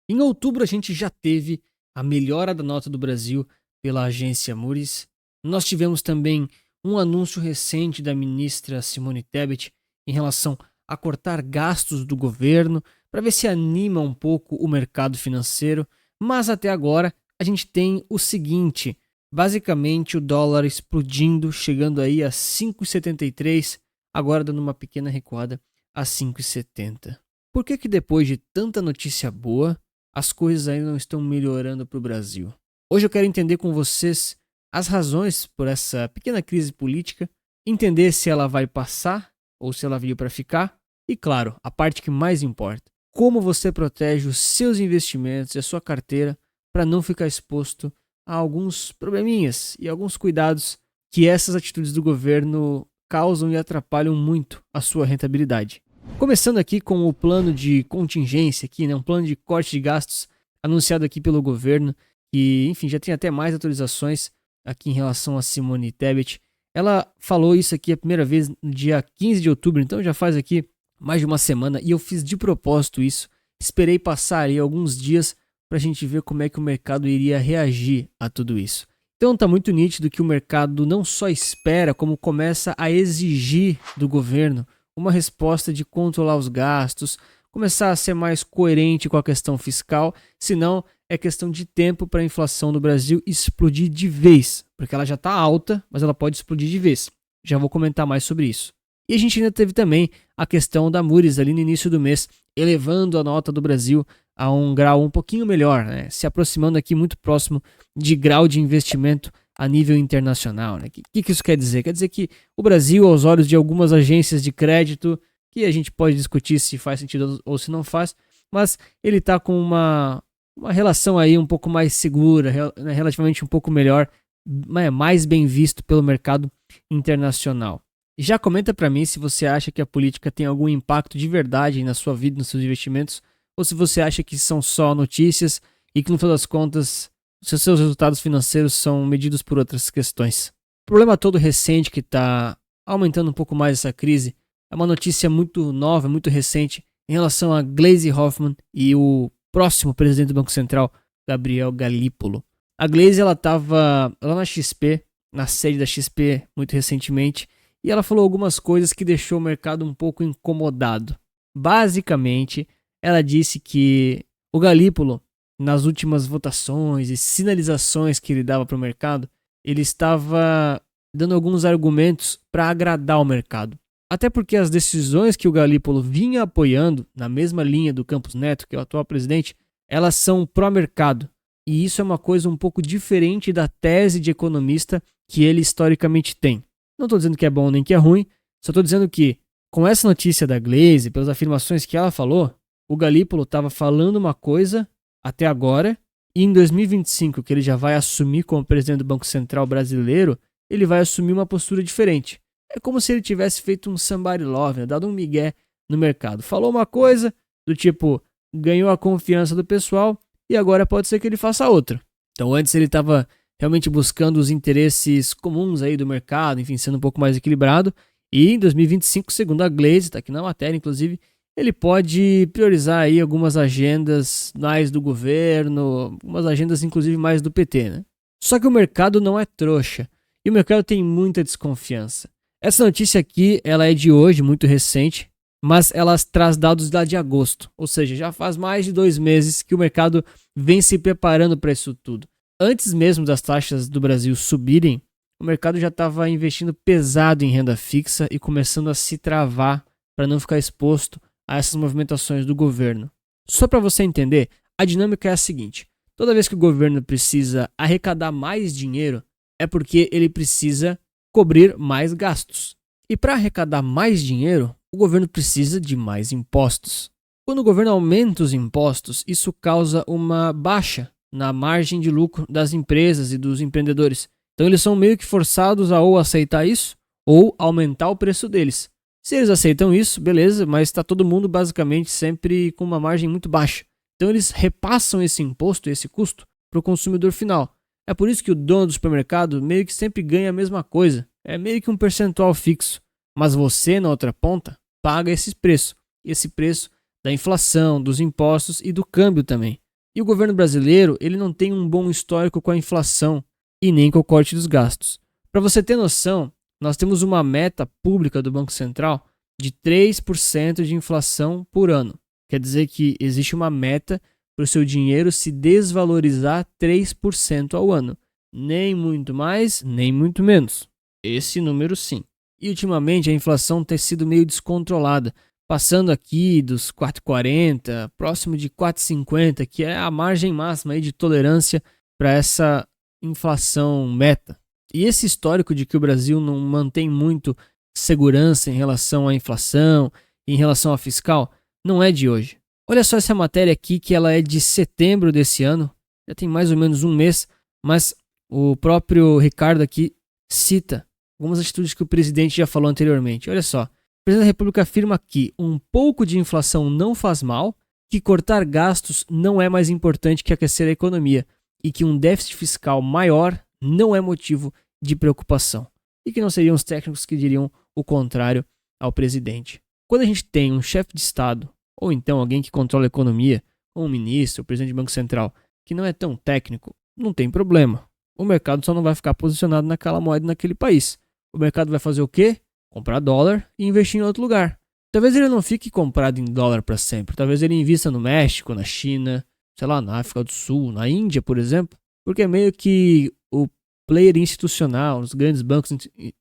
Em outubro, a gente já teve a melhora da nota do Brasil pela agência Moody's. Nós tivemos também um anúncio recente da ministra Simone Tebet em relação a cortar gastos do governo para ver se anima um pouco o mercado financeiro. Mas até agora a gente tem o seguinte: basicamente o dólar explodindo, chegando aí a 5,73, agora dando uma pequena recuada a 5,70. Por que depois de tanta notícia boa, as coisas ainda não estão melhorando para o Brasil? Hoje eu quero entender com vocês as razões por essa pequena crise política, entender se ela vai passar ou se ela veio para ficar e, claro, a parte que mais importa, como você protege os seus investimentos e a sua carteira para não ficar exposto a alguns probleminhas e alguns cuidados que essas atitudes do governo causam e atrapalham muito a sua rentabilidade. Começando aqui com o plano de contingência, aqui, né, um plano de corte de gastos anunciado aqui pelo governo, que, enfim, já tem até mais atualizações aqui em relação a Simone Tebet. Ela falou isso aqui a primeira vez no dia 15 de outubro, então já faz aqui mais de uma semana, e eu fiz de propósito isso. Esperei passar aí alguns dias para a gente ver como é que o mercado iria reagir a tudo isso. Então está muito nítido que o mercado não só espera, como começa a exigir do governo uma resposta de controlar os gastos, começar a ser mais coerente com a questão fiscal, senão é questão de tempo para a inflação do Brasil explodir de vez, porque ela já está alta, mas ela pode explodir de vez. Já vou comentar mais sobre isso. E a gente ainda teve também a questão da Moody's ali no início do mês, elevando a nota do Brasil a um grau um pouquinho melhor, né? Se aproximando aqui muito próximo de grau de investimento a nível internacional. Né? O que isso quer dizer? Quer dizer que o Brasil, aos olhos de algumas agências de crédito, que a gente pode discutir se faz sentido ou se não faz, mas ele está com uma relação aí um pouco mais segura, relativamente um pouco melhor, mais bem visto pelo mercado internacional. Já comenta para mim se você acha que a política tem algum impacto de verdade na sua vida, nos seus investimentos, ou se você acha que são só notícias e que no final das contas os seus resultados financeiros são medidos por outras questões. O problema todo recente que está aumentando um pouco mais essa crise é uma notícia muito nova, muito recente, em relação a Gleisi Hoffmann e o próximo presidente do Banco Central, Gabriel Galípolo. A Gleisi estava lá na XP, na sede da XP muito recentemente, e ela falou algumas coisas que deixou o mercado um pouco incomodado. Basicamente, ela disse que o Galípolo, nas últimas votações e sinalizações que ele dava para o mercado, ele estava dando alguns argumentos para agradar o mercado. Até porque as decisões que o Galípolo vinha apoiando, na mesma linha do Campos Neto, que é o atual presidente, elas são pró-mercado. E isso é uma coisa um pouco diferente da tese de economista que ele historicamente tem. Não estou dizendo que é bom nem que é ruim, só estou dizendo que, com essa notícia da Gleisi, pelas afirmações que ela falou, o Galípolo estava falando uma coisa até agora, e em 2025, que ele já vai assumir como presidente do Banco Central brasileiro, ele vai assumir uma postura diferente. É como se ele tivesse feito um somebody love, né? Dado um migué no mercado. Falou uma coisa do tipo, ganhou a confiança do pessoal e agora pode ser que ele faça outra. Então antes ele estava realmente buscando os interesses comuns aí do mercado, enfim, sendo um pouco mais equilibrado. E em 2025, segundo a Gleisi, está aqui na matéria inclusive, ele pode priorizar aí algumas agendas mais do governo, algumas agendas inclusive mais do PT, né? Só que o mercado não é trouxa e o mercado tem muita desconfiança. Essa notícia aqui, ela é de hoje, muito recente, mas ela traz dados lá de agosto, ou seja, já faz mais de 2 meses que o mercado vem se preparando para isso tudo. Antes mesmo das taxas do Brasil subirem, o mercado já estava investindo pesado em renda fixa e começando a se travar para não ficar exposto a essas movimentações do governo. Só para você entender, a dinâmica é a seguinte: toda vez que o governo precisa arrecadar mais dinheiro, é porque ele precisa cobrir mais gastos. E para arrecadar mais dinheiro, o governo precisa de mais impostos. Quando o governo aumenta os impostos, isso causa uma baixa na margem de lucro das empresas e dos empreendedores. Então eles são meio que forçados a ou aceitar isso ou aumentar o preço deles. Se eles aceitam isso, beleza, mas está todo mundo basicamente sempre com uma margem muito baixa. Então eles repassam esse imposto, esse custo, para o consumidor final. É por isso que o dono do supermercado meio que sempre ganha a mesma coisa. É meio que um percentual fixo. Mas você, na outra ponta, paga esse preço. Esse preço da inflação, dos impostos e do câmbio também. E o governo brasileiro, ele não tem um bom histórico com a inflação e nem com o corte dos gastos. Para você ter noção, nós temos uma meta pública do Banco Central de 3% de inflação por ano. Quer dizer que existe uma meta para o seu dinheiro se desvalorizar 3% ao ano. Nem muito mais, nem muito menos. Esse número sim. E ultimamente a inflação tem sido meio descontrolada, passando aqui dos 4,40, próximo de 4,50, que é a margem máxima aí de tolerância para essa inflação meta. E esse histórico de que o Brasil não mantém muito segurança em relação à inflação, em relação ao fiscal, não é de hoje. Olha só essa matéria aqui, que ela é de setembro desse ano, já tem mais ou menos um mês, mas o próprio Ricardo aqui cita algumas atitudes que o presidente já falou anteriormente. Olha só, o presidente da República afirma que um pouco de inflação não faz mal, que cortar gastos não é mais importante que aquecer a economia e que um déficit fiscal maior não é motivo de preocupação. E que não seriam os técnicos que diriam o contrário ao presidente. Quando a gente tem um chefe de Estado, ou então alguém que controla a economia, ou um ministro, o presidente do Banco Central, que não é tão técnico, não tem problema. O mercado só não vai ficar posicionado naquela moeda naquele país. O mercado vai fazer o quê? Comprar dólar e investir em outro lugar. Talvez ele não fique comprado em dólar para sempre. Talvez ele invista no México, na China, sei lá, na África do Sul, na Índia, por exemplo. Porque é meio que o player institucional, os grandes bancos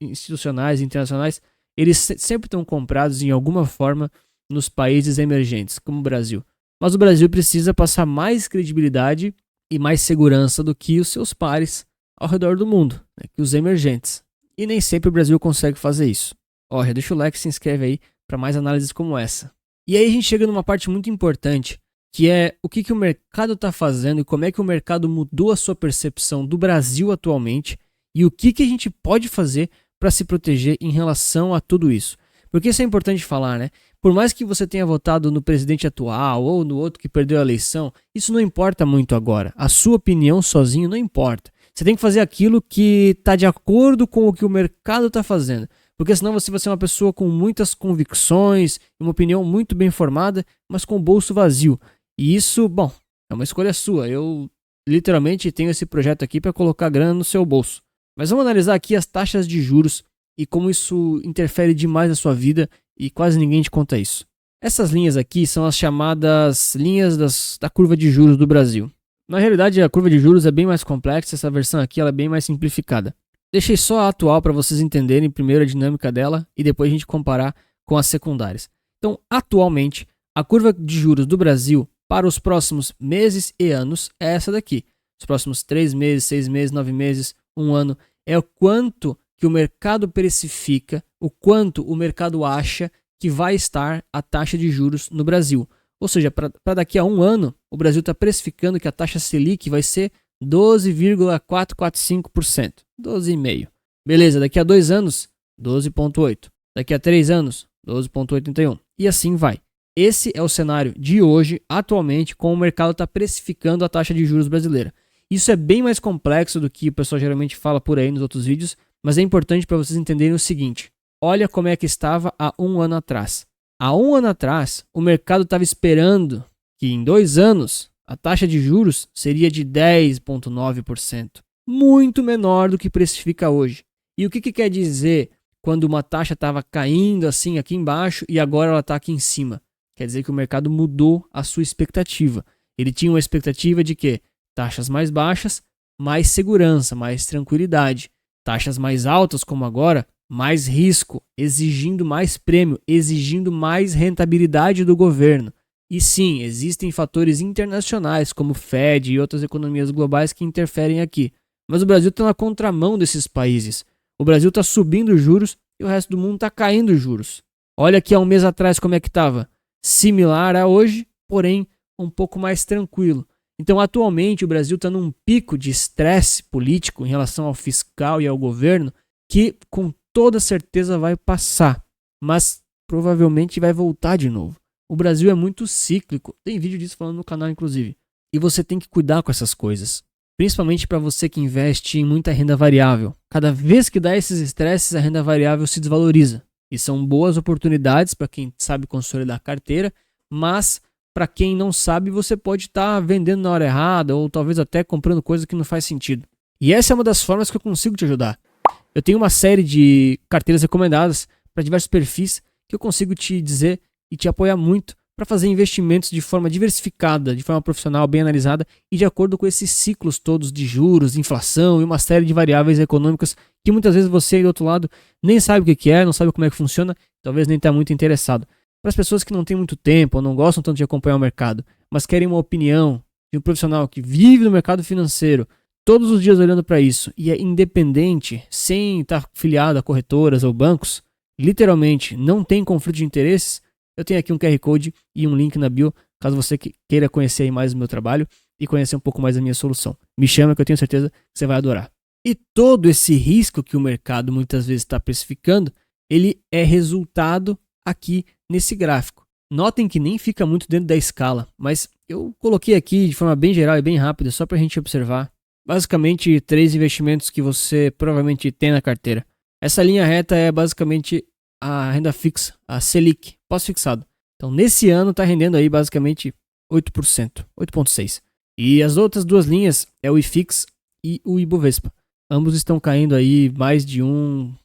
institucionais internacionais, eles sempre estão comprados em alguma forma nos países emergentes, como o Brasil. Mas o Brasil precisa passar mais credibilidade e mais segurança do que os seus pares ao redor do mundo, né, que os emergentes. E nem sempre o Brasil consegue fazer isso. Olha, deixa o like e se inscreve aí para mais análises como essa. E aí a gente chega numa parte muito importante, que é o que o mercado está fazendo e como é que o mercado mudou a sua percepção do Brasil atualmente e o que a gente pode fazer para se proteger em relação a tudo isso. Porque isso é importante falar, né? Por mais que você tenha votado no presidente atual ou no outro que perdeu a eleição, isso não importa muito agora. A sua opinião sozinho não importa. Você tem que fazer aquilo que está de acordo com o que o mercado está fazendo. Porque senão você vai ser uma pessoa com muitas convicções, uma opinião muito bem formada, mas com o bolso vazio. E isso, bom, é uma escolha sua. Eu literalmente tenho esse projeto aqui para colocar grana no seu bolso. Mas vamos analisar aqui as taxas de juros e como isso interfere demais na sua vida e quase ninguém te conta isso. Essas linhas aqui são as chamadas linhas da curva de juros do Brasil. Na realidade, a curva de juros é bem mais complexa, essa versão aqui ela é bem mais simplificada. Deixei só a atual para vocês entenderem primeiro a dinâmica dela e depois a gente comparar com as secundárias. Então, atualmente, a curva de juros do Brasil para os próximos meses e anos é essa daqui. Os próximos 3 meses, 6 meses, 9 meses, 1 ano, é o quanto que o mercado precifica, o quanto o mercado acha que vai estar a taxa de juros no Brasil. Ou seja, para daqui a 1 ano, o Brasil está precificando que a taxa Selic vai ser 12,445%. 12,5%. Beleza, daqui a 2 anos, 12,8%. Daqui a 3 anos, 12,81%. E assim vai. Esse é o cenário de hoje, atualmente, como o mercado está precificando a taxa de juros brasileira. Isso é bem mais complexo do que o pessoal geralmente fala por aí nos outros vídeos, mas é importante para vocês entenderem o seguinte. Olha como é que estava há 1 ano atrás. Há 1 ano atrás, o mercado estava esperando que em 2 anos a taxa de juros seria de 10,9%. Muito menor do que precifica hoje. E o que quer dizer quando uma taxa estava caindo assim aqui embaixo e agora ela está aqui em cima? Quer dizer que o mercado mudou a sua expectativa. Ele tinha uma expectativa de quê? Taxas mais baixas, mais segurança, mais tranquilidade. Taxas mais altas, como agora, mais risco, exigindo mais prêmio, exigindo mais rentabilidade do governo. E sim, existem fatores internacionais, como o Fed e outras economias globais que interferem aqui. Mas o Brasil está na contramão desses países. O Brasil está subindo os juros e o resto do mundo está caindo os juros. Olha aqui há 1 mês atrás como é que estava. Similar a hoje, porém um pouco mais tranquilo. Então, atualmente, o Brasil está num pico de estresse político em relação ao fiscal e ao governo que, com toda certeza, vai passar, mas provavelmente vai voltar de novo. O Brasil é muito cíclico, tem vídeo disso falando no canal, inclusive. E você tem que cuidar com essas coisas, principalmente para você que investe em muita renda variável. Cada vez que dá esses estresses, a renda variável se desvaloriza. E são boas oportunidades para quem sabe consolidar a carteira, mas para quem não sabe, você pode estar vendendo na hora errada ou talvez até comprando coisa que não faz sentido. E essa é uma das formas que eu consigo te ajudar. Eu tenho uma série de carteiras recomendadas para diversos perfis que eu consigo te dizer e te apoiar muito para fazer investimentos de forma diversificada, de forma profissional, bem analisada e de acordo com esses ciclos todos de juros, inflação e uma série de variáveis econômicas que muitas vezes você aí do outro lado nem sabe o que é, não sabe como é que funciona, talvez nem está muito interessado. Para as pessoas que não têm muito tempo ou não gostam tanto de acompanhar o mercado, mas querem uma opinião de um profissional que vive no mercado financeiro, todos os dias olhando para isso e é independente, sem estar filiado a corretoras ou bancos, literalmente não tem conflito de interesses, eu tenho aqui um QR Code e um link na bio, caso você queira conhecer aí mais o meu trabalho e conhecer um pouco mais a minha solução. Me chama que eu tenho certeza que você vai adorar. E todo esse risco que o mercado muitas vezes está precificando, ele é resultado aqui nesse gráfico. Notem que nem fica muito dentro da escala, mas eu coloquei aqui de forma bem geral e bem rápida, só para a gente observar. Basicamente, 3 investimentos que você provavelmente tem na carteira. Essa linha reta é basicamente a renda fixa, a Selic, pós-fixado. Então, nesse ano está rendendo aí basicamente 8%, 8,6%. E as outras duas linhas é o IFIX e o Ibovespa. Ambos estão caindo aí mais de 1,7%,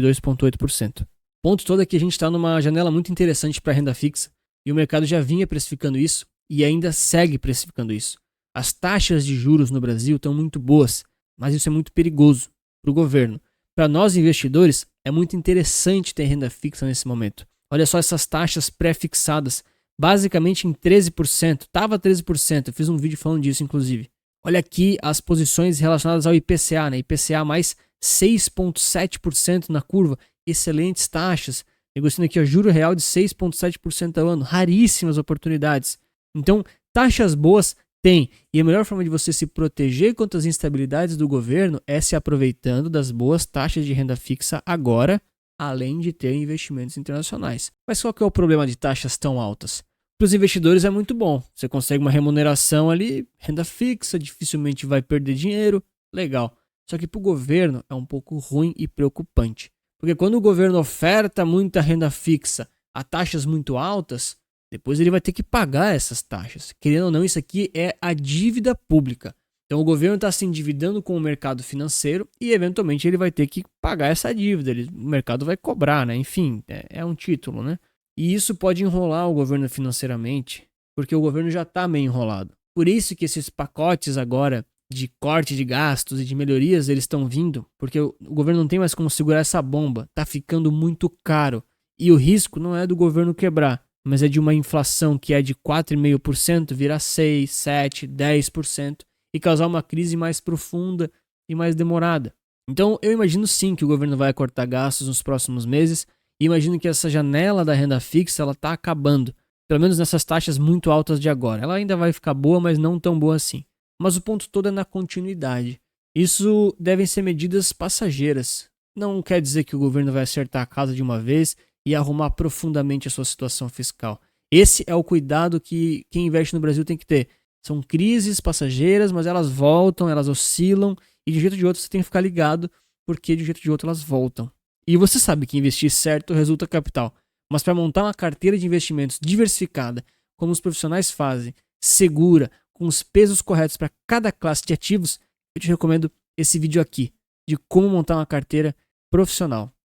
2,8%. O ponto todo é que a gente está numa janela muito interessante para a renda fixa e o mercado já vinha precificando isso e ainda segue precificando isso. As taxas de juros no Brasil estão muito boas, mas isso é muito perigoso para o governo. Para nós investidores, é muito interessante ter renda fixa nesse momento. Olha só essas taxas pré-fixadas, basicamente em 13%. Estava 13%, eu fiz um vídeo falando disso inclusive. Olha aqui as posições relacionadas ao IPCA, né? IPCA mais 6,7% na curva. Excelentes taxas. Negociando aqui o juro real de 6,7% ao ano. Raríssimas oportunidades. Então, taxas boas tem. E a melhor forma de você se proteger contra as instabilidades do governo é se aproveitando das boas taxas de renda fixa agora, além de ter investimentos internacionais. Mas qual que é o problema de taxas tão altas? Para os investidores é muito bom. Você consegue uma remuneração ali, renda fixa, dificilmente vai perder dinheiro, legal. Só que para o governo é um pouco ruim e preocupante. Porque quando o governo oferta muita renda fixa a taxas muito altas, depois ele vai ter que pagar essas taxas. Querendo ou não, isso aqui é a dívida pública. Então o governo está se endividando com o mercado financeiro e eventualmente ele vai ter que pagar essa dívida. O mercado vai cobrar, né? Enfim, é um título, né? E isso pode enrolar o governo financeiramente, porque o governo já está meio enrolado. Por isso que esses pacotes agora de corte de gastos e de melhorias, eles estão vindo, porque o governo não tem mais como segurar essa bomba. Está ficando muito caro. E o risco não é do governo quebrar, mas é de uma inflação que é de 4,5% virar 6%, 7%, 10% e causar uma crise mais profunda e mais demorada. Então eu imagino sim que o governo vai cortar gastos nos próximos meses e imagino que essa janela da renda fixa ela está acabando, pelo menos nessas taxas muito altas de agora. Ela ainda vai ficar boa, mas não tão boa assim. Mas o ponto todo é na continuidade. Isso devem ser medidas passageiras. Não quer dizer que o governo vai acertar a casa de uma vez e arrumar profundamente a sua situação fiscal. Esse é o cuidado que quem investe no Brasil tem que ter. São crises passageiras, mas elas voltam, elas oscilam e de um jeito ou de outro você tem que ficar ligado, porque de um jeito ou de outro elas voltam. E você sabe que investir certo resulta capital, mas para montar uma carteira de investimentos diversificada, como os profissionais fazem, segura, com os pesos corretos para cada classe de ativos, eu te recomendo esse vídeo aqui, de como montar uma carteira profissional.